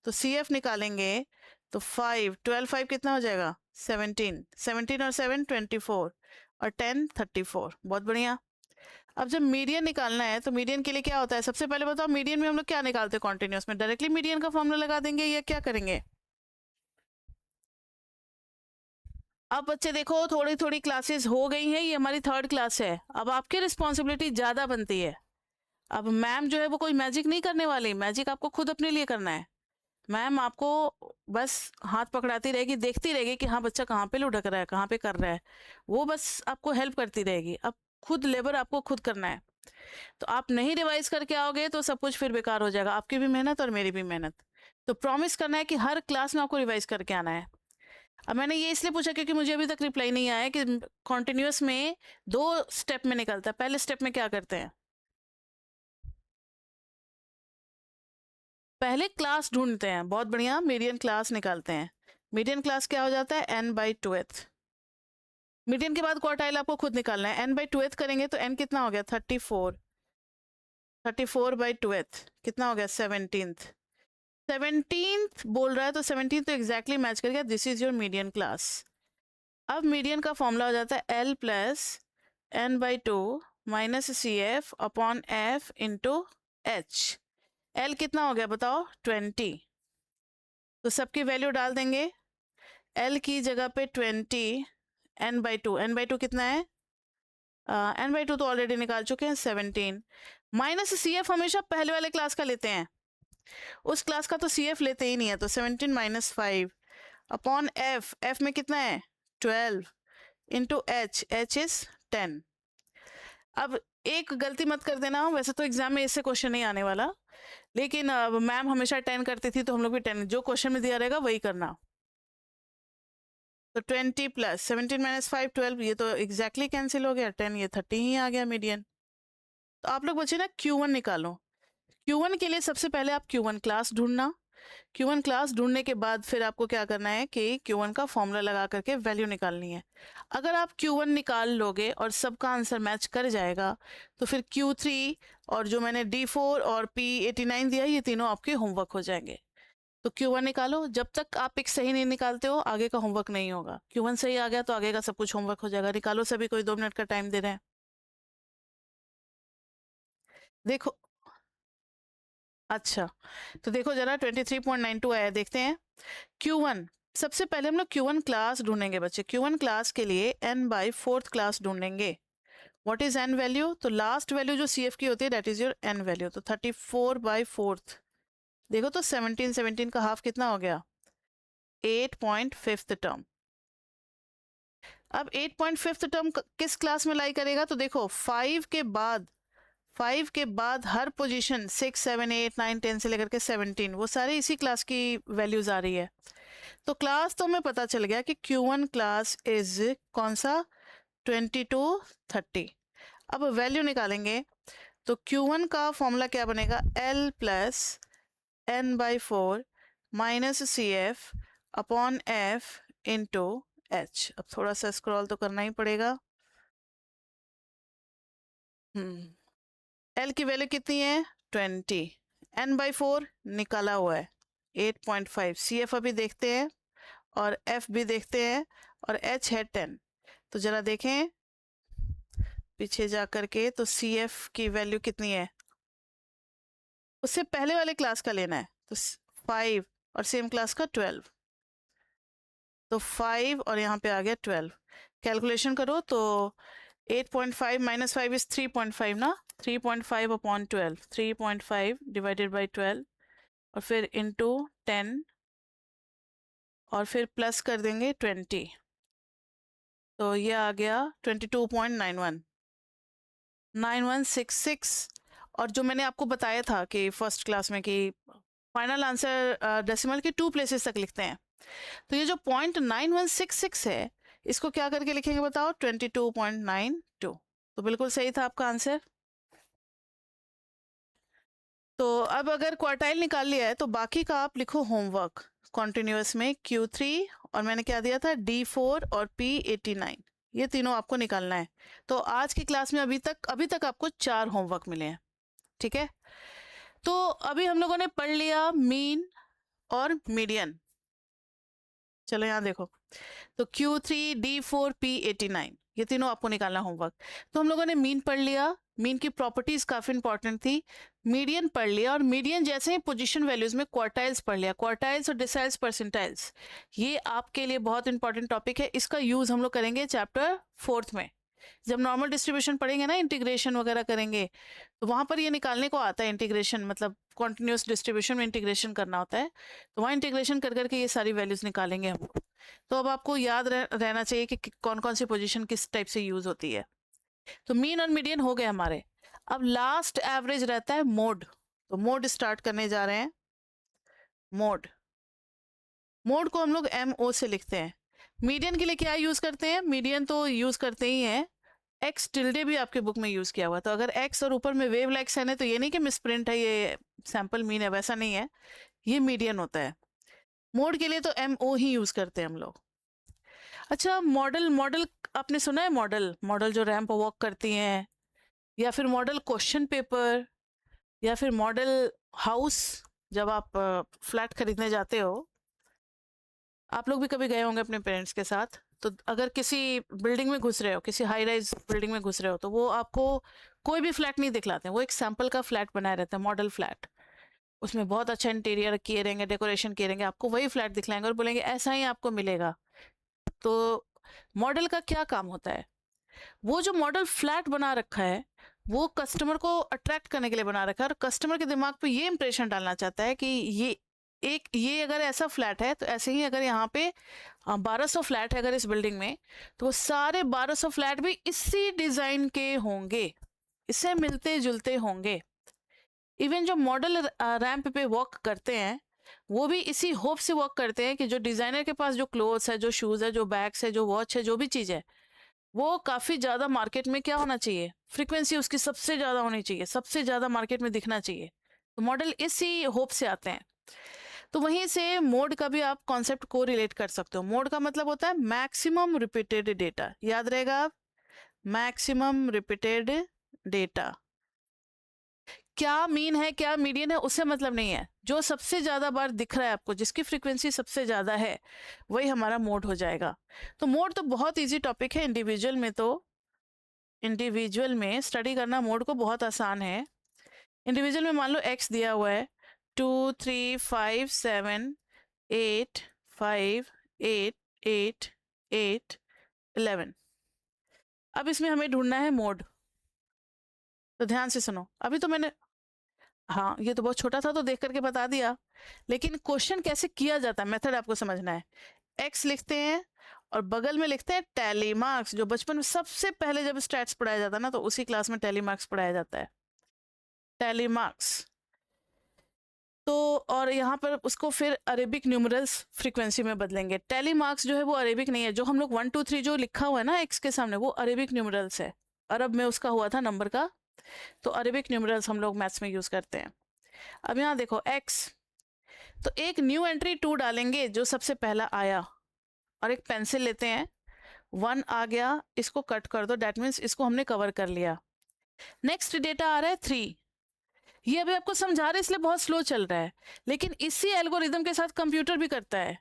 तो CF निकालेंगे तो 5, 12, 5 कितना हो जाएगा? 17, 17 और 7 24 और 10 34। बहुत बढ़िया। अब जब मीडियन निकालना है तो मीडियन के लिए क्या होता है, सबसे पहले बताओ, मीडियन में हम लोग क्या निकालते हैं कॉन्टिन्यूअस में? डायरेक्टली मीडियन का फॉर्मूला लगा देंगे या क्या करेंगे? अब बच्चे देखो, थोड़ी थोड़ी क्लासेस हो गई हैं, ये हमारी 3rd क्लास है, अब आपकी रिस्पॉन्सिबिलिटी ज़्यादा बनती है। अब मैम जो है वो कोई मैजिक नहीं करने वाली, मैजिक आपको खुद अपने लिए करना है। मैम आपको बस हाथ पकड़ाती रहेगी, देखती रहेगी कि हाँ बच्चा कहाँ पे लुढ़क रहा है, कहाँ पे कर रहा है, वो बस आपको हेल्प करती रहेगी। अब खुद लेबर आपको खुद करना है। तो आप नहीं रिवाइज करके आओगे तो सब कुछ फिर बेकार हो जाएगा, आपकी भी मेहनत और मेरी भी मेहनत। तो प्रॉमिस करना है कि हर क्लास में आपको रिवाइज करके आना है। अब मैंने ये इसलिए पूछा क्योंकि मुझे अभी तक रिप्लाई नहीं आया कि कॉन्टिन्यूस में 2 स्टेप में निकलता है। पहले स्टेप में क्या करते हैं, पहले क्लास ढूंढते हैं, बहुत बढ़िया, मीडियन क्लास निकालते हैं। मीडियन क्लास क्या हो जाता है, n/2th। मीडियन के बाद क्वार्टाइल आपको खुद निकालना है। n/2th करेंगे तो n कितना हो गया, 34। 34/2th कितना हो गया, 17th। 17th बोल रहा है तो 17th तो एग्जैक्टली मैच कर गया, this is your median class. अब मीडियन का फॉर्मूला हो जाता है l plus n/2 minus CF upon F into H। L कितना हो गया बताओ, 20। तो सबकी वैल्यू डाल देंगे। L की जगह पे 20, n/2, n/2 कितना है, n/2 तो ऑलरेडी निकाल चुके हैं, 17 माइनस CF हमेशा पहले वाले क्लास का लेते हैं, उस क्लास का तो CF लेते ही नहीं है, तो 17 माइनस 5 अपॉन F में कितना है, 12 इंटू H इज 10। अब एक गलती मत कर देना, वैसे तो एग्जाम में इससे क्वेश्चन नहीं आने वाला, लेकिन मैम हमेशा 10 करती थी तो हम लोग भी 10, जो क्वेश्चन में दिया रहेगा वही करना। तो 20 प्लस 17 माइनस 5 12, ये तो एग्जैक्टली कैंसिल हो गया, 10 ये 30 ही आ गया मीडियन। तो आप लोग बच्चे ना Q1 निकालो। Q1 के लिए सबसे पहले आप Q1 क्लास ढूंढना। Q1 क्लास ढूंढने के बाद फिर आपको क्या करना है कि Q1 का फॉर्मूला लगा करके वैल्यू निकालनी है। अगर आप Q1 निकाल लोगे और सबका आंसर मैच कर जाएगा तो फिर Q3 और जो मैंने D4 और P89 दिया, ये तीनों आपके होमवर्क हो जाएंगे। तो Q1 निकालो, जब तक आप एक सही नहीं निकालते हो आगे का होमवर्क नहीं होगा। Q1 सही आ गया तो आगे का सब कुछ होमवर्क हो जाएगा। निकालो सभी, कोई 2 मिनट का टाइम दे रहे हैं। देखो, अच्छा तो देखो जरा 23.92 आया, देखते हैं। Q1, सबसे पहले हम लोग Q1 क्लास ढूंढेंगे बच्चे। Q1 क्लास के लिए n/4 क्लास ढूंढेंगे। व्हाट इज n वैल्यू, तो लास्ट वैल्यू जो CF की होती है that is your n value. तो 34/4 देखो तो 17 का हाफ कितना हो गया, 8.5th टर्म। अब 8.5th टर्म किस क्लास में लाई करेगा, तो देखो 5 के बाद हर पोजीशन 6 7 8 9 10 से लेकर के 17 वो सारे इसी क्लास की वैल्यूज आ रही है। तो क्लास तो हमें पता चल गया कि Q1 क्लास इज कौन सा, 22 30। अब वैल्यू निकालेंगे तो Q1 का फॉर्मूला क्या बनेगा, L plus n/4 minus CF upon F into H। अब थोड़ा सा स्क्रॉल तो करना ही पड़ेगा। L की वैल्यू कितनी है, 20, n/4 निकाला हुआ है 8.5, CF अभी देखते हैं और F भी देखते हैं और H है 10। तो जरा देखें पीछे जा करके, तो CF की वैल्यू कितनी है, उससे पहले वाले क्लास का लेना है, तो 5 और सेम क्लास का 12, तो 5 और यहाँ पे आ गया 12। कैलकुलेशन करो तो 8.5 माइनस 5 इज 3.5 ना, 3.5 अपॉन 12, 3.5 डिवाइडेड बाई 12 और फिर इंटू 10 और फिर प्लस कर देंगे 20, तो ये आ गया 22.91, 9166। और जो मैंने आपको बताया था कि फर्स्ट क्लास में कि फाइनल आंसर डेसिमल के 2 प्लेसेस तक लिखते हैं, तो ये जो 0.9166 है इसको क्या करके लिखेंगे बताओ, 22.92। तो बिल्कुल सही था आपका आंसर। तो अब अगर क्वार्टाइल निकाल लिया है तो बाकी का आप लिखो होमवर्क कॉन्टिन्यूस में Q3 और मैंने क्या दिया था D4 और P89, ये तीनों आपको निकालना है। तो आज की क्लास में अभी तक आपको 4 होमवर्क मिले हैं, ठीक है। तो अभी हम लोगों ने पढ़ लिया मीन और मीडियन। चलो यहाँ देखो, तो Q3 D4 P89 ये तीनों आपको निकालना होमवर्क। तो हम लोगों ने मीन पढ़ लिया, मीन की प्रॉपर्टीज काफी इंपॉर्टेंट थी। मीडियन पढ़ लिया और मीडियन जैसे ही पोजीशन वैल्यूज में क्वार्टाइल्स पढ़ लिया, क्वार्टाइल्स और डिसाइल्स परसेंटाइल्स, ये आपके लिए बहुत इंपॉर्टेंट टॉपिक है। इसका यूज हम लोग करेंगे चैप्टर 4th में। जब नॉर्मल डिस्ट्रीब्यूशन पढ़ेंगे ना, इंटीग्रेशन वगैरह करेंगे, तो वहाँ पर ये निकालने को आता है इंटीग्रेशन, मतलब कॉन्टिन्यूस डिस्ट्रीब्यूशन में इंटीग्रेशन करना होता है, तो वहाँ इंटीग्रेशन कर करके ये सारी वैल्यूज निकालेंगे हम लोग। तो अब आपको याद रहना चाहिए कि कौन कौन सी पोजीशन किस टाइप से यूज होती है। तो मीन और मीडियन हो गए हमारे। अब लास्ट एवरेज रहता है मोड। तो मोड स्टार्ट करने जा रहे हैं। मोड को हम लोग MO से लिखते हैं। मीडियन के लिए क्या यूज करते हैं? मीडियन तो यूज करते ही हैं, एक्स टिल्डे भी आपके बुक में यूज किया हुआ। तो अगर एक्स और ऊपर में वेव लाइक साइन है तो ये नहीं कि मिसप्रिंट है, ये सैंपल मीन है, वैसा नहीं है, ये मीडियन होता है। मोड के लिए तो MO ही यूज करते हैं हम लोग। अच्छा, मॉडल आपने सुना है? मॉडल जो रैंप वॉक करती हैं, या फिर मॉडल क्वेश्चन पेपर, या फिर मॉडल हाउस। जब आप फ्लैट खरीदने जाते हो, आप लोग भी कभी गए होंगे अपने पेरेंट्स के साथ, तो अगर किसी बिल्डिंग में घुस रहे हो, किसी हाई राइज बिल्डिंग में घुस रहे हो, तो वो आपको कोई भी फ्लैट नहीं दिखलाते हैं, वो एक सैंपल का फ्लैट बनाए रहता है, मॉडल फ्लैट। उसमें बहुत अच्छा इंटीरियर किए रहेंगे, डेकोरेशन किए रहेंगे, आपको वही फ्लैट दिखलाएंगे और बोलेंगे ऐसा ही आपको मिलेगा। तो मॉडल का क्या काम होता है? वो जो मॉडल फ्लैट बना रखा है, वो कस्टमर को अट्रैक्ट करने के लिए बना रखा है, और कस्टमर के दिमाग पे ये इंप्रेशन डालना चाहता है कि ये अगर ऐसा फ्लैट है, तो ऐसे ही अगर यहाँ पे 1200 फ्लैट है अगर इस बिल्डिंग में, तो वो सारे 1200 फ्लैट भी इसी डिजाइन के होंगे, इससे मिलते जुलते होंगे। इवन जो मॉडल रैंप पे वॉक करते हैं, वो भी इसी होप से वॉक करते हैं कि जो डिजाइनर के पास जो क्लोथ्स है, जो शूज है, जो बैग्स है, जो वॉच है, जो भी चीज है, वो काफी ज्यादा मार्केट में क्या होना चाहिए, फ्रीक्वेंसी उसकी सबसे ज्यादा होनी चाहिए, सबसे ज्यादा मार्केट में दिखना चाहिए। तो मॉडल इसी होप से आते हैं। तो वहीं से मोड का भी आप कॉन्सेप्ट को रिलेट कर सकते हो। मोड का मतलब होता है मैक्सिमम रिपीटेड डेटा, याद रहेगा आप, मैक्सिमम रिपीटेड डेटा। क्या मीन है, क्या मीडियन है, उससे मतलब नहीं है, जो सबसे ज्यादा बार दिख रहा है आपको, जिसकी फ्रीक्वेंसी सबसे ज्यादा है, वही हमारा मोड हो जाएगा। तो मोड तो बहुत इजी टॉपिक है। इंडिविजुअल में स्टडी करना मोड को बहुत आसान है। इंडिविजुअल में मान लो एक्स दिया हुआ है 2 3 5 7 8 5 8 8 8 11। अब इसमें हमें ढूंढना है मोड। तो ध्यान से सुनो, अभी तो मैंने, हाँ ये तो बहुत छोटा था तो देख करके बता दिया, लेकिन क्वेश्चन कैसे किया जाता है, मेथड आपको समझना है। एक्स लिखते हैं और बगल में लिखते हैं टैली मार्क्स, जो बचपन में सबसे पहले जब स्टैट्स पढ़ाया जाता है ना, तो उसी क्लास में टैली मार्क्स पढ़ाया जाता है, टैली मार्क्स। तो और यहाँ पर उसको फिर अरेबिक न्यूमरल्स फ्रीक्वेंसी में बदलेंगे। टैली मार्क्स जो है वो अरेबिक नहीं है, जो हम लोग 1 2 3 जो लिखा हुआ है ना एक्स के सामने, वो अरेबिक न्यूमरल्स है, अरब में उसका हुआ था नंबर का, तो अरेबिक न्यूमरल्स हम लोग मैथ्स में यूज करते हैं। अब यहाँ देखो एक्स, तो एक न्यू एंट्री 2 डालेंगे जो सबसे पहला आया, और एक पेंसिल लेते हैं, 1 आ गया, इसको कट कर दो, डेट मीन्स इसको हमने कवर कर लिया। नेक्स्ट डेटा आ रहा है 3, ये अभी आपको समझा रहे इसलिए बहुत स्लो चल रहा है, लेकिन इसी एल्गोरिदम के साथ कंप्यूटर भी करता है,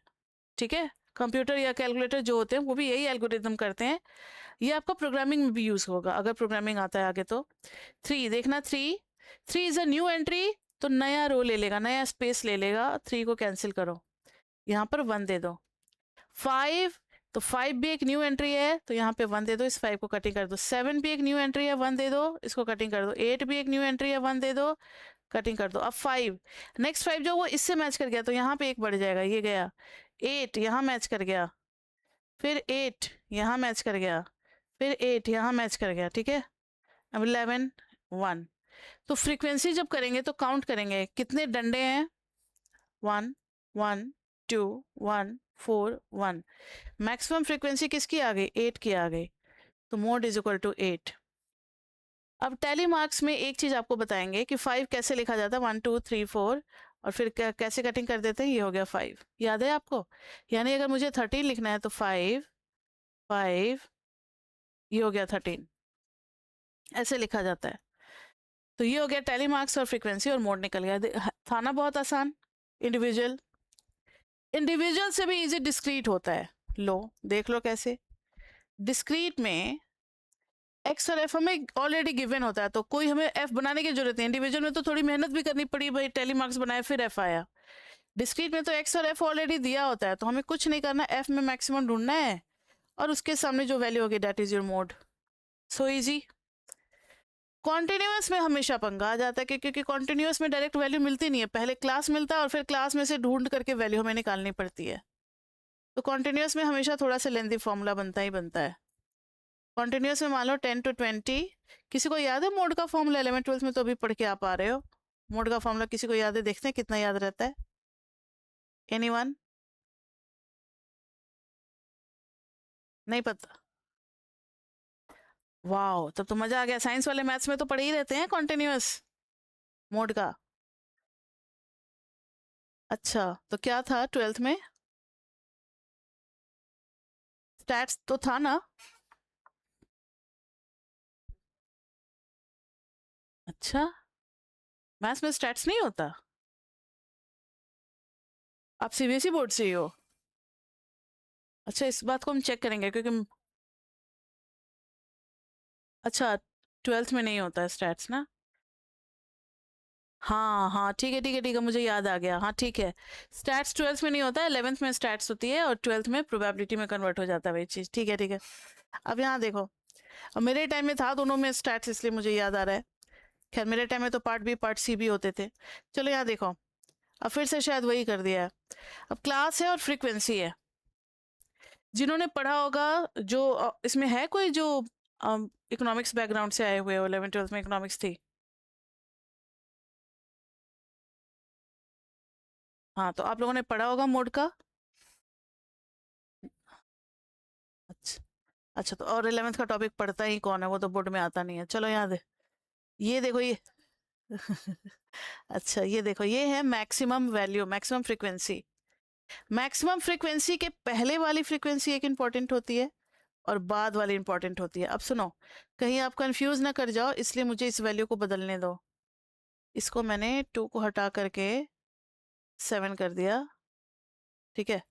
ठीक है, कंप्यूटर या कैलकुलेटर जो होते हैं वो भी यही एल्गोरिदम करते हैं। ये आपका प्रोग्रामिंग में भी यूज होगा अगर प्रोग्रामिंग आता है आगे। तो 3 देखना, 3 इज अ न्यू एंट्री, तो नया रो ले लेगा, नया स्पेस ले लेगा, 3 को कैंसिल करो, यहाँ पर 1 दे दो। 5, तो 5 भी एक न्यू एंट्री है, तो यहाँ पे 1 दे दो, इस 5 को कटिंग कर दो। 7 भी एक न्यू एंट्री है, 1 दे दो, इसको कटिंग कर दो। 8 भी एक न्यू एंट्री है, 1 दे दो, कटिंग कर दो। अब 5, नेक्स्ट 5 जो वो इससे मैच कर गया, तो यहाँ पे एक बढ़ जाएगा, ये गया। 8 यहाँ मैच कर गया, फिर 8 यहाँ मैच कर गया, फिर 8 यहाँ मैच कर गया, ठीक है। अब 11 1। तो फ्रीक्वेंसी जब करेंगे तो काउंट करेंगे कितने डंडे हैं, 1 1 2 1 4 1। मैक्सिमम फ्रीक्वेंसी किसकी आ गई, 8 की आ गई, तो मोड इज इक्वल टू 8। अब टैली मार्क्स में एक चीज आपको बताएंगे कि 5 कैसे लिखा जाता है, 1 2 3 4, और फिर कैसे कटिंग कर देते हैं, ये हो गया 5, याद है आपको। यानी अगर मुझे 13 लिखना है तो 5 5, ये हो गया 13, ऐसे लिखा जाता है। तो ये हो गया टैली मार्क्स और फ्रीक्वेंसी, और मोड निकल गया। था ना बहुत आसान। इंडिविजुअल से भी इजी डिस्क्रीट होता है, लो देख लो कैसे। डिस्क्रीट में एक्स और एफ हमें ऑलरेडी गिवन होता है, तो कोई हमें एफ बनाने की जरूरत नहीं। इंडिविजुअल में तो थोड़ी मेहनत भी करनी पड़ी, भाई टैली मार्क्स बनाए फिर एफ आया। डिस्क्रीट में तो एक्स और एफ ऑलरेडी दिया होता है, तो हमें कुछ नहीं करना, एफ में मैक्सिमम ढूंढना है और उसके सामने जो वैल्यू होगी that is your mode. So easy. Continuous में हमेशा पंगा आ जाता है क्योंकि कॉन्टिन्यूस में डायरेक्ट वैल्यू मिलती नहीं है, पहले क्लास मिलता है और फिर क्लास में से ढूंढ करके वैल्यू हमें निकालनी पड़ती है। तो कॉन्टिन्यूस में हमेशा थोड़ा सा लेंथी फॉर्मूला बनता ही बनता है। कॉन्टिन्यूस में मान लो 10 to 20, किसी को याद है मोड का फॉर्मूला? 11th 12th में तो अभी पढ़ के आप आ रहे हो। मोड का फॉर्मूला किसी को याद है? देखते हैं कितना याद रहता है। एनीवन? नहीं पता? वाह, तब तो मजा आ गया। साइंस वाले मैथ्स में तो पढ़े ही रहते हैं कॉन्टिन्यूस मोड का। अच्छा, तो क्या था 12th में? स्टैट्स तो था ना? अच्छा, मैथ्स में स्टैट्स नहीं होता? आप सीबीएसई बोर्ड से ही हो? अच्छा, इस बात को हम चेक करेंगे क्योंकि अच्छा 12th में नहीं होता है स्टैट्स ना? हाँ हाँ, ठीक है ठीक है ठीक है, मुझे याद आ गया। हाँ ठीक है, स्टैट्स 12th में नहीं होता है, 11th में स्टैट्स होती है और 12th में प्रोबेबिलिटी में कन्वर्ट हो जाता है वही चीज़। ठीक है ठीक है। अब यहाँ देखो, अब मेरे टाइम में था दोनों में स्टैट्स, इसलिए मुझे याद आ रहा है। खैर मेरे टाइम में तो पार्ट बी पार्ट सी भी होते थे। चलो यहाँ देखो, अब फिर से शायद वही कर दिया है। अब क्लास है और फ्रीक्वेंसी है। जिन्होंने पढ़ा होगा, जो इसमें है कोई जो इकोनॉमिक्स बैकग्राउंड से आए हुए हो, 11th 12th में इकोनॉमिक्स थी? हाँ, तो आप लोगों ने पढ़ा होगा मोड का। अच्छा अच्छा, तो और 11th का टॉपिक पढ़ता ही कौन है, वो तो बोर्ड में आता नहीं है। चलो यहाँ दे, ये देखो ये अच्छा ये देखो, ये है maximum value, maximum frequency. Maximum frequency के पहले वाली फ्रीक्वेंसी एक इंपॉर्टेंट होती है और बाद वाली इंपॉर्टेंट होती है। अब सुनो, कहीं आप कंफ्यूज ना कर जाओ, इसलिए मुझे इस वैल्यू को बदलने दो। इसको मैंने 2 को हटा करके 7 कर दिया। ठीक है,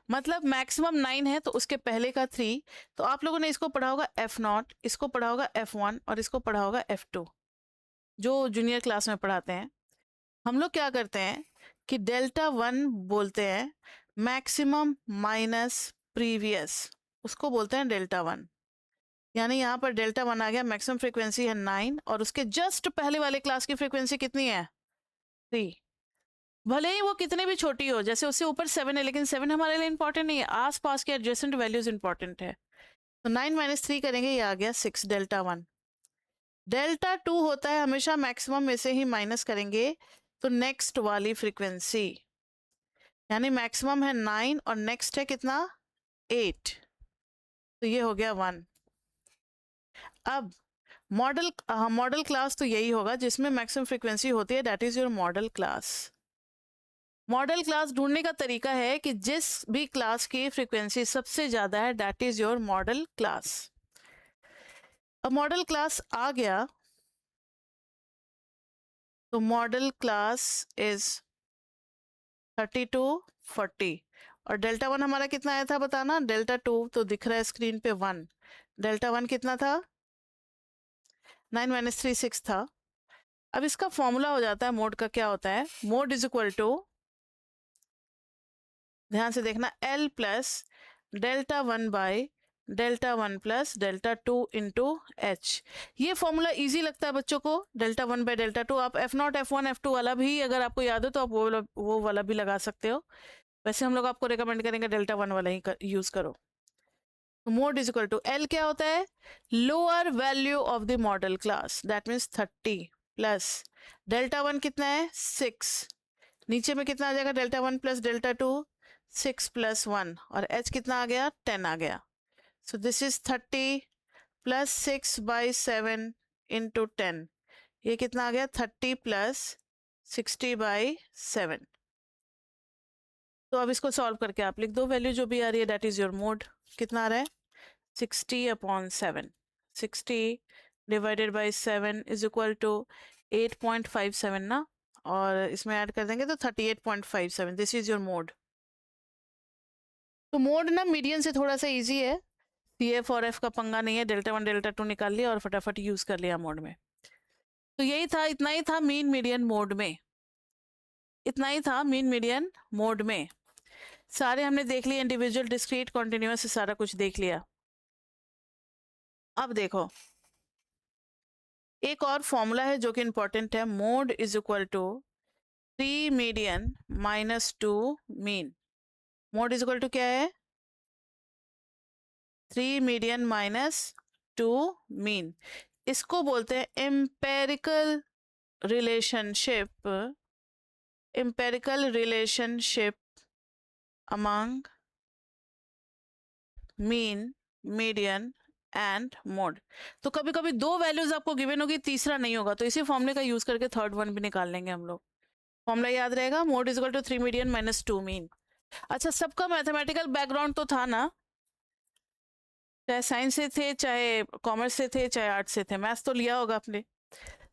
मतलब मैक्सिमम 9 है तो उसके पहले का 3। तो आप लोगों ने इसको पढ़ा होगा F0, इसको पढ़ा होगा F1 और इसको पढ़ा होगा F2, जो जूनियर क्लास में पढ़ाते हैं। हम लोग क्या करते हैं कि डेल्टा 1 बोलते हैं मैक्सिमम माइनस प्रीवियस, उसको बोलते हैं डेल्टा 1। यानी यहाँ पर डेल्टा 1 आ गया, मैक्सिमम फ्रीक्वेंसी है 9 और उसके जस्ट पहले वाले क्लास की फ्रीक्वेंसी कितनी है? 3। भले ही वो कितने भी छोटी हो, जैसे उससे ऊपर 7 है, लेकिन 7 हमारे लिए इंपॉर्टेंट नहीं है, आसपास के एडजेसेंट वैल्यूज इंपॉर्टेंट है। तो 9 माइनस 3 करेंगे, ये आ गया 6, डेल्टा 1। डेल्टा 2 होता है हमेशा मैक्सिमम में से ही माइनस करेंगे तो नेक्स्ट वाली फ्रीक्वेंसी, यानी मैक्सिमम है 9 और नेक्स्ट है कितना? 8, तो ये हो गया 1। अब मॉडल क्लास तो यही होगा जिसमें मैक्सिमम फ्रीक्वेंसी होती है, that is your model class. Model class ढूंढने का तरीका है कि जिस भी क्लास की फ्रीक्वेंसी सबसे ज्यादा है, that is your model class. अब मॉडल क्लास आ गया तो मॉडल क्लास इज 32, 40 और डेल्टा 1 हमारा कितना आया था बताना? डेल्टा 2 तो दिख रहा है स्क्रीन पे 1। डेल्टा 1 कितना था? 9 माइनस 3 6 था। अब इसका फॉर्मूला हो जाता है मोड का, क्या होता है? मोड इज इक्वल टू, ध्यान से देखना, L plus delta 1 by delta 1 plus delta 2 into H. ये फॉर्मूला इजी लगता है बच्चों को, डेल्टा 1 बाई डेल्टा 2। आप F0 F1 F2 वाला भी अगर आपको याद हो तो आप वो वाला भी लगा सकते हो। वैसे हम लोग आपको रिकमेंड करेंगे डेल्टा 1 वाला ही यूज करो। Mode is equal to L क्या होता है? Lower value of the modal class, that means 30 plus delta 1 कितना है? 6। नीचे में कितना आ जाएगा? डेल्टा 1 प्लस डेल्टा 2, 6 प्लस 1 और h कितना आ गया? 10 आ गया। So this is 30 plus 6 by 7 into 10, ये कितना आ गया? 30 प्लस 60 बाई 7। तो अब इसको सॉल्व करके आप लिख दो वैल्यू जो भी आ रही है, दैट इज योर मोड। कितना आ रहा है? 60/7, 60 divided by 7 is equal to 8.57 ना, और इसमें ऐड कर देंगे तो 38.57। This is your mode. तो मोड ना मीडियन से थोड़ा सा इजी है, CF और F का पंगा नहीं है, डेल्टा 1 डेल्टा 2 निकाल लिया और फटाफट यूज कर लिया मोड में। तो यही था, इतना ही था मीन मीडियन मोड में, इतना ही था मीन मीडियन मोड में। सारे हमने देख लिए, इंडिविजुअल डिस्क्रीट कॉन्टिन्यूअस सारा कुछ देख लिया। अब देखो, एक और फॉर्मूला है जो कि इंपॉर्टेंट है, mode is equal to 3 median minus 2 mean. Mode is equal to क्या है? 3 मीडियन माइनस 2 मीन। इसको बोलते हैं empirical relationship, empirical relationship among mean, median and mode. तो कभी कभी दो वैल्यूज आपको गिवन होगी, तीसरा नहीं होगा, तो इसी फॉर्मूले का यूज करके थर्ड वन भी निकाल लेंगे हम लोग। फॉर्मूला याद रहेगा, mode is equal to 3 median minus 2 mean. अच्छा, सबका मैथमेटिकल बैकग्राउंड तो था ना, चाहे साइंस से थे, चाहे कॉमर्स से थे, चाहे आर्ट्स से थे, मैथ्स तो लिया होगा आपने।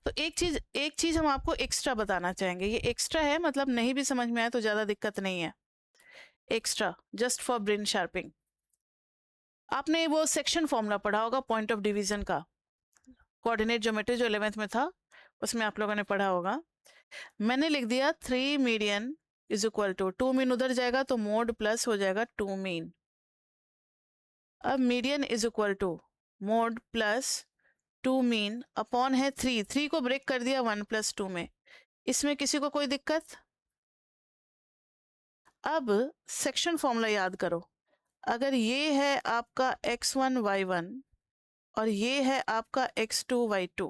तो एक चीज हम आपको एक्स्ट्रा बताना चाहेंगे, ये एक्स्ट्रा है, मतलब नहीं भी समझ में आए तो ज्यादा दिक्कत नहीं है, extra just for brain sharping. आपने वो सेक्शन फॉर्मूला पढ़ा होगा पॉइंट ऑफ डिवीजन का, कोऑर्डिनेट ज्योमेट्री जो 11th में था, उसमें आप लोगों ने पढ़ा होगा। मैंने लिख दिया 3 median is equal to 2 mean, उधर जाएगा तो मोड प्लस हो जाएगा 2 मीन। अब median is equal to mode plus 2 mean upon है 3, 3 को ब्रेक कर दिया 1 प्लस 2 में। इसमें किसी को कोई दिक्कत? अब सेक्शन फॉर्मूला याद करो, अगर ये है आपका x1 y1 और ये है आपका x2 y2,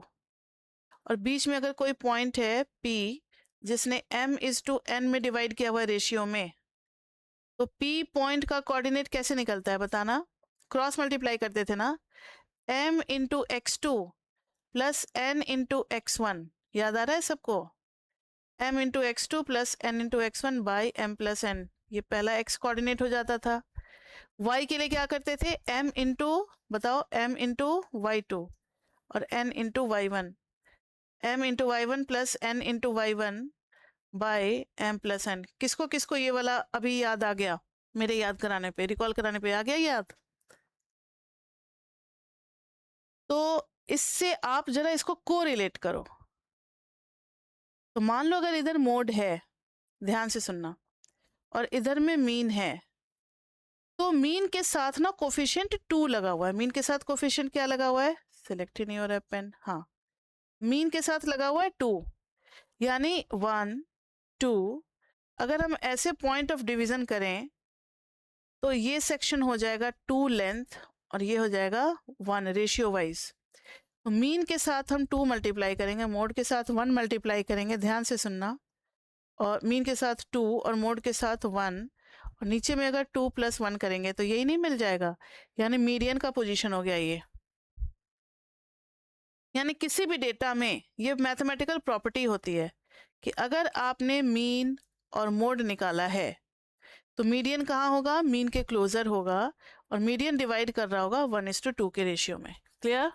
और बीच में अगर कोई पॉइंट है p जिसने m इज टू n में डिवाइड किया हुआ रेशियो में, तो p पॉइंट का कोऑर्डिनेट कैसे निकलता है बताना? क्रॉस मल्टीप्लाई करते थे ना, m into x2 plus n into x1, याद आ रहा है सबको? m into x2 plus n into x1 by m plus n, ये पहला x कोऑर्डिनेट हो जाता था। y के लिए क्या करते थे? m इंटू, बताओ, m इंटू y2 और n into y1, m into y1 plus n into y1 by m plus n। किसको किसको ये वाला अभी याद आ गया? मेरे याद कराने पे, रिकॉल कराने पे आ गया याद? तो इससे आप जरा इसको कोरिलेट करो। तो मान लो अगर इधर मोड है, ध्यान से सुनना, और इधर में मीन है, तो मीन के साथ ना कोफिशिएंट 2 लगा हुआ है। मीन के साथ कोफिशिएंट क्या लगा हुआ है? सिलेक्ट ही नहीं हो रहा है पेन, हाँ, मीन के साथ लगा हुआ है 2, यानी 1 2। अगर हम ऐसे पॉइंट ऑफ डिवीजन करें तो ये सेक्शन हो जाएगा 2 लेंथ और ये हो जाएगा 1 रेशियो वाइज। तो मीन के साथ हम 2 मल्टीप्लाई करेंगे, मोड के साथ 1 मल्टीप्लाई करेंगे, ध्यान से सुनना, और मीन के साथ 2 और मोड के साथ 1, और नीचे में अगर 2 प्लस 1 करेंगे तो यही नहीं मिल जाएगा, यानी मीडियन का पोजीशन हो गया ये। यानी किसी भी डेटा में ये मैथमेटिकल प्रॉपर्टी होती है कि अगर आपने मीन और मोड निकाला है तो मीडियन कहाँ होगा? मीन के क्लोजर होगा, और मीडियन डिवाइड कर रहा होगा 1:2 के रेशियो में। क्लियर?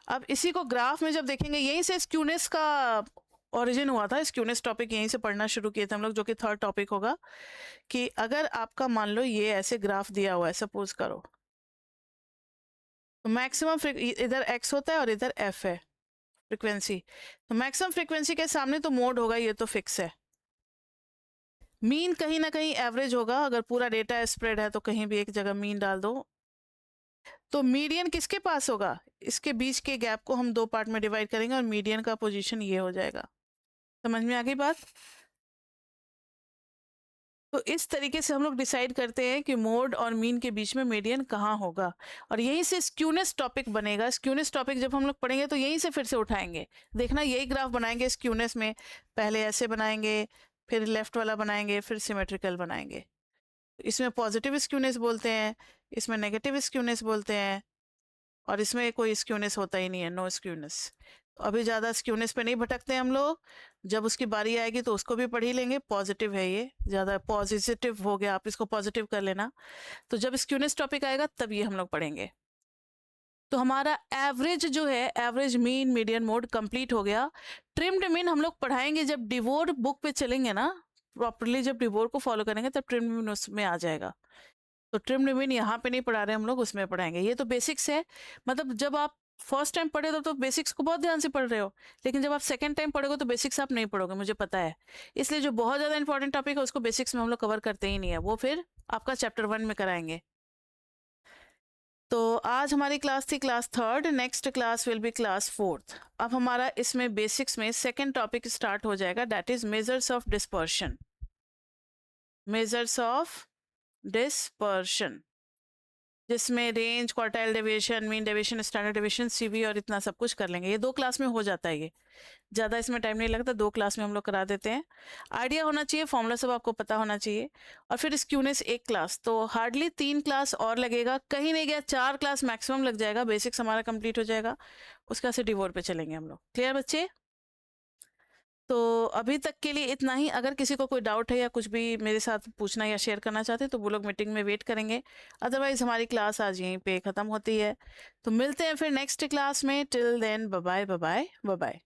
अब इसी को ग्राफ में जब देखेंगे, यहीं से स्क्यूनेस का ओरिजिन हुआ था, स्क्यूनेस टॉपिक यहीं से पढ़ना शुरू किए थे हम लोग, जो कि थर्ड टॉपिक होगा, कि अगर आपका मान लो ये ऐसे ग्राफ दिया हुआ है, सपोज करो, तो मैक्सिमम इधर x होता है और इधर f है फ्रीक्वेंसी, तो मैक्सिमम फ्रीक्वेंसी के सामने तो मोड होगा, ये तो फिक्स है। मीन कहीं ना कहीं एवरेज होगा, अगर पूरा डेटा स्प्रेड है तो कहीं भी एक जगह मीन डाल दो। तो मीडियन किसके पास होगा? इसके बीच के गैप को हम 2 पार्ट में डिवाइड करेंगे और मीडियन का पोजीशन ये हो जाएगा। समझ में आ गई बात? तो इस तरीके से हम लोग डिसाइड करते हैं कि मोड और मीन के बीच में मीडियन कहाँ होगा, और यहीं से स्क्यूनेस टॉपिक बनेगा। स्क्यूनेस टॉपिक जब हम लोग पढ़ेंगे तो यहीं से फिर से उठाएंगे, देखना यही ग्राफ बनाएंगे स्क्यूनेस में, पहले ऐसे बनाएंगे, फिर लेफ्ट वाला बनाएंगे, फिर सिमेट्रिकल बनाएंगे। इसमें पॉजिटिव स्क्यूनेस बोलते हैं, इसमें नेगेटिव स्क्यूनेस बोलते हैं, और इसमें कोई स्क्यूनेस होता ही नहीं है, नो स्क्यूनेस। तो अभी ज़्यादा स्क्यूनेस पे नहीं भटकते हम लोग, जब उसकी बारी आएगी तो उसको भी पढ़ ही लेंगे। पॉजिटिव है ये, ज़्यादा पॉजिटिव हो गया, आप इसको पॉजिटिव कर लेना। तो जब स्क्यूनेस टॉपिक आएगा तब ये हम लोग पढ़ेंगे। तो हमारा एवरेज जो है, average mean median mode complete हो गया। ट्रिम्ड मीन हम लोग पढ़ाएंगे जब डिवोर बुक पे चलेंगे ना, प्रॉपरली जब डिवोर को फॉलो करेंगे तब ट्रिम्ड मीन उसमें आ जाएगा। तो ट्रिम्ड मीन यहाँ पे नहीं पढ़ा रहे हम लोग, उसमें पढ़ाएंगे। ये तो बेसिक्स है, मतलब जब आप फर्स्ट टाइम पढ़े तो बेसिक्स को बहुत ध्यान से पढ़ रहे हो, लेकिन जब आप सेकंड टाइम पढ़ोगे तो बेसिक्स आप नहीं पढ़ोगे, मुझे पता है। इसलिए जो बहुत ज़्यादा इंपॉर्टेंट टॉपिक है उसको बेसिक्स में हम लोग कवर करते ही नहीं है, वो फिर आपका चैप्टर 1 में कराएंगे। तो आज हमारी क्लास थी class third, next class will be class fourth. अब हमारा इसमें बेसिक्स में सेकंड टॉपिक स्टार्ट हो जाएगा, that is measures of dispersion. Measures of dispersion, जिसमें range, quartile deviation, mean deviation, standard deviation, CV और इतना सब कुछ कर लेंगे। ये 2 क्लास में हो जाता है, ये ज़्यादा इसमें टाइम नहीं लगता, 2 क्लास में हम लोग करा देते हैं। आइडिया होना चाहिए, फॉर्मूला सब आपको पता होना चाहिए, और फिर स्क्यूनेस 1 क्लास, तो हार्डली 3 क्लास और लगेगा, कहीं नहीं गया 4 क्लास मैक्सिमम लग जाएगा, बेसिक्स हमारा कंप्लीट हो जाएगा, उसका से डिवोर पे चलेंगे हम लोग। क्लियर बच्चे? तो अभी तक के लिए इतना ही। अगर किसी को कोई डाउट है या कुछ भी मेरे साथ पूछना या शेयर करना चाहते हैं तो वो लोग मीटिंग में वेट करेंगे, अदरवाइज हमारी क्लास आज यहीं पे ख़त्म होती है। तो मिलते हैं फिर नेक्स्ट क्लास में। Till then bye bye bye bye.